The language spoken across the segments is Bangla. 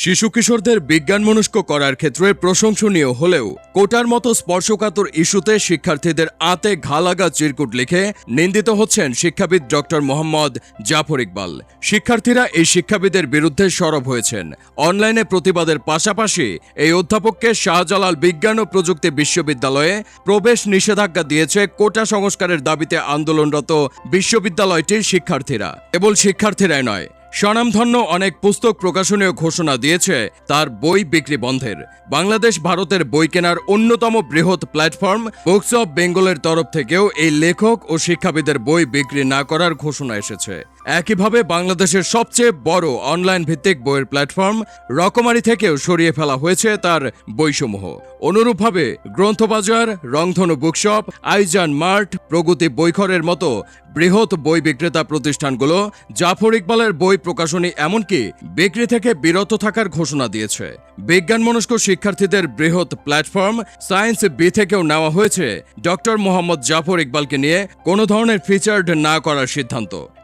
শিশু কিশোরদের বিজ্ঞানমনস্ক করার ক্ষেত্রে প্রশংসনীয় হলেও কোটার মতো স্পর্শকাতর ইস্যুতে শিক্ষার্থীদের আঁতে ঘা লাগা চিরকুট লিখে নিন্দিত হচ্ছেন শিক্ষাবিদ ডক্টর মোহাম্মদ জাফর ইকবাল। শিক্ষার্থীরা এই শিক্ষাবিদের বিরুদ্ধে সরব হয়েছেন। অনলাইনে প্রতিবাদের পাশাপাশি এই অধ্যাপককে শাহজালাল বিজ্ঞান ও প্রযুক্তি বিশ্ববিদ্যালয়ে প্রবেশ নিষেধাজ্ঞা দিয়েছে কোটা সংস্কারের দাবিতে আন্দোলনরত বিশ্ববিদ্যালয়টির শিক্ষার্থীরা। কেবল শিক্ষার্থীরাই নয়, স্বনামধন্য অনেক পুস্তক প্রকাশনীয় ঘোষণা দিয়েছে তার বই বিক্রি বন্ধের। বাংলাদেশ ভারতের বই কেনার অন্যতম বৃহৎ প্ল্যাটফর্ম বুকস অব বেঙ্গলের তরফ থেকেও এই লেখক ও শিক্ষাবিদের বই বিক্রি না করার ঘোষণা এসেছে। একইভাবে বাংলাদেশের সবচেয়ে বড় অনলাইন ভিত্তিক বইয়ের প্ল্যাটফর্ম রকমারি থেকেও সরিয়ে ফেলা হয়েছে তার বইসমূহ। অনুরূপভাবে গ্রন্থবাজার, রংধনু বুকশপ, আইজান মার্ট, প্রগতি বইঘরের মতো বৃহৎ বই বিক্রেতা প্রতিষ্ঠানগুলো জাফর ইকবালের বই প্রকাশনী এমনকি বিক্রি থেকে বিরত থাকার ঘোষণা দিয়েছে। বিজ্ঞানমনস্ক শিক্ষার্থীদের বৃহৎ প্ল্যাটফর্ম সায়েন্স বি থেকেও নেওয়া হয়েছে ডক্টর মোহাম্মদ জাফর ইকবালকে নিয়ে কোনো ধরনের ফিচার্ড না করার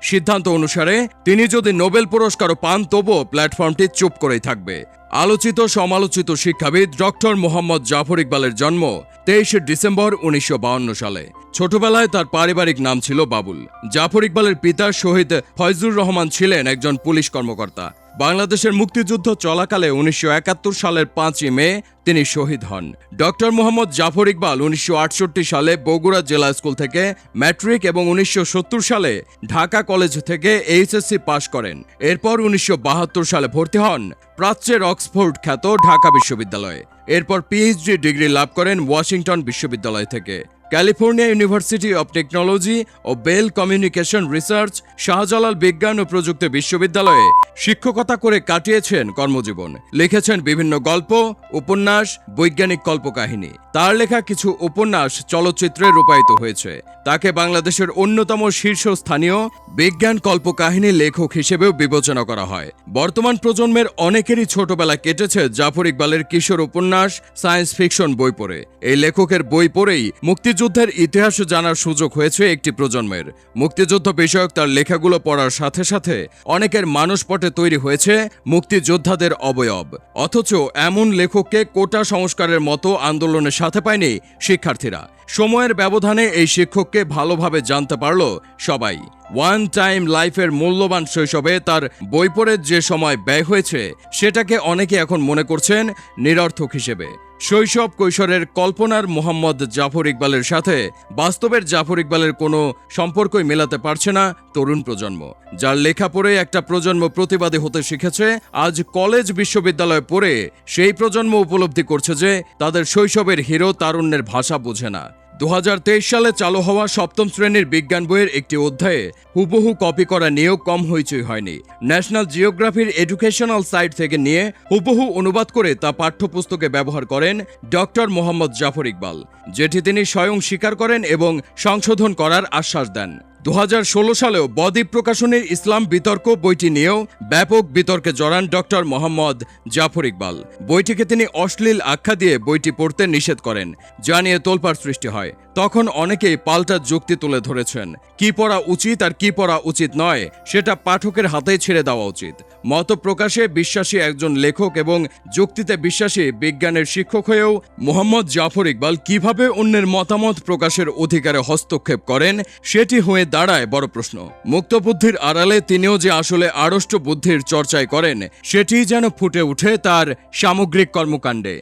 সিদ্ধান্ত অনুসারে তিনি যদি নোবেল পুরস্কারও পান তবুও প্ল্যাটফর্মটি চুপ করেই থাকবে। আলোচিত সমালোচিত শিক্ষাবিদ ডক্টর মোহাম্মদ জাফর ইকবালের জন্ম 23 ডিসেম্বর 1952 সালে। ছোটবেলায় তার পারিবারিক নাম ছিল বাবুল। জাফর ইকবালের পিতা শহীদ ফয়জুর রহমান ছিলেন একজন পুলিশ কর্মকর্তা। বাংলাদেশের মুক্তিযুদ্ধ চলাকালে 1971 সালের 5 মে তিনি শহীদ হন। ডক্টর মোহাম্মদ জাফর ইকবাল 1968 সালে বগুড়া জেলা স্কুল থেকে ম্যাট্রিক এবং 1970 সালে ঢাকা কলেজ থেকে এইচএসসি পাশ করেন। এরপর 1972 সালে ভর্তি হন প্রাচ্যের অক্সফোর্ড খ্যাত ঢাকা বিশ্ববিদ্যালয়ে। এরপর পিএইচডি ডিগ্রি লাভ করেন ওয়াশিংটন বিশ্ববিদ্যালয় থেকে। ক্যালিফোর্নিয়া ইউনিভার্সিটি অব টেকনোলজি ও বেল কমিউনিকেশন রিসার্চ, শাহজালাল বিজ্ঞান ও প্রযুক্তি বিশ্ববিদ্যালয়ে শিক্ষকতা করে কাটিয়েছেন কর্মজীবন। লিখেছেন বিভিন্ন গল্প, উপন্যাস, বৈজ্ঞানিক কল্পকাহিনী। তার লেখা কিছু উপন্যাস চলচ্চিত্রে রূপায়িত হয়েছে। তাকে বাংলাদেশের অন্যতম শীর্ষস্থানীয় বিজ্ঞান কল্পকাহিনী লেখক হিসেবেও বিবেচনা করা হয়। বর্তমান প্রজন্মের অনেকেরই ছোটবেলা কেটেছে জাফর ইকবালের কিশোর উপন্যাস, সায়েন্স ফিকশন বই পড়ে। এই লেখকের বই পড়েই মুক্তিযুদ্ধের ইতিহাস জানার সুযোগ হয়েছে একটি প্রজন্মের। মুক্তিযুদ্ধ বিষয়ক তার লেখাগুলো পড়ার সাথে সাথে অনেকের মানসপটে তৈরি হয়েছে মুক্তিযোদ্ধাদের অবয়ব। অথচ এমন লেখককে কোটা সংস্কারের মতো আন্দোলনের সাথে পায়নি শিক্ষার্থীরা। সময়ের ব্যবধানে এই শিক্ষককে ভালোভাবে জানতে পারল সবাই। ওয়ান টাইম লাইফের মূল্যবান শৈশবে তার বই পড়ে যে সময় ব্যয় হয়েছে সেটাকে অনেকে এখন মনে করছেন নিরর্থক হিসেবে। শৈশব কৈশোরের কল্পনার মোহাম্মদ জাফর ইকবালের সাথে বাস্তবের জাফর ইকবালের কোনো সম্পর্কই মেলাতে পারছে না তরুণ প্রজন্ম। যার লেখা পড়ে একটা প্রজন্ম প্রতিবাদী হতে শিখেছে, আজ কলেজ বিশ্ববিদ্যালয়ে পড়ে সেই প্রজন্ম উপলব্ধি করছে যে তাদের শৈশবের হিরো তারুণ্যের ভাষা বোঝে না। 2023 সালে চালু হওয়া 7ম শ্রেণীর বিজ্ঞান বইয়ের একটি অধ্যায়ে হুবহু কপি করা নিয়েও কম হইচই হয়নি। ন্যাশনাল জিওগ্রাফির এডুকেশনাল সাইট থেকে নিয়ে হুবহু অনুবাদ করে তা পাঠ্যপুস্তকে ব্যবহার করেন ডক্টর মোহাম্মদ জাফর ইকবাল, যেটি তিনি স্বয়ং স্বীকার করেন এবং সংশোধন করার আশ্বাস দেন। 2016 সালেও বদ্বীপ প্রকাশনীর ইসলাম বিতর্ক বইটি নিয়েও ব্যাপক বিতর্কে জড়ান ডক্টর মোহাম্মদ জাফর ইকবাল। বইটিকে তিনি অশ্লীল আখ্যা দিয়ে বইটি পড়তে নিষেধ করেন, যা নিয়ে তোলপাড় সৃষ্টি হয়। তখন অনেকেই পাল্টা যুক্তি তুলে ধরেছেন, কি পড়া উচিত আর কি পড়া উচিত নয় সেটা পাঠকের হাতেই ছেড়ে দেওয়া উচিত। মত প্রকাশে বিশ্বাসী একজন লেখক এবং যুক্তিতে বিশ্বাসী বিজ্ঞানের শিক্ষক হয়েও মোহাম্মদ জাফর ইকবাল কিভাবে অন্যের মতামত প্রকাশের অধিকারে হস্তক্ষেপ করেন সেটি হয়ে দাঁড়ায় বড় প্রশ্ন। মুক্তবুদ্ধির আড়ালে তিনিও যে আসলে আড়ষ্ট বুদ্ধির চর্চায় করেন সেটিই যেন ফুটে ওঠে তার সামগ্রিক কর্মকাণ্ডে।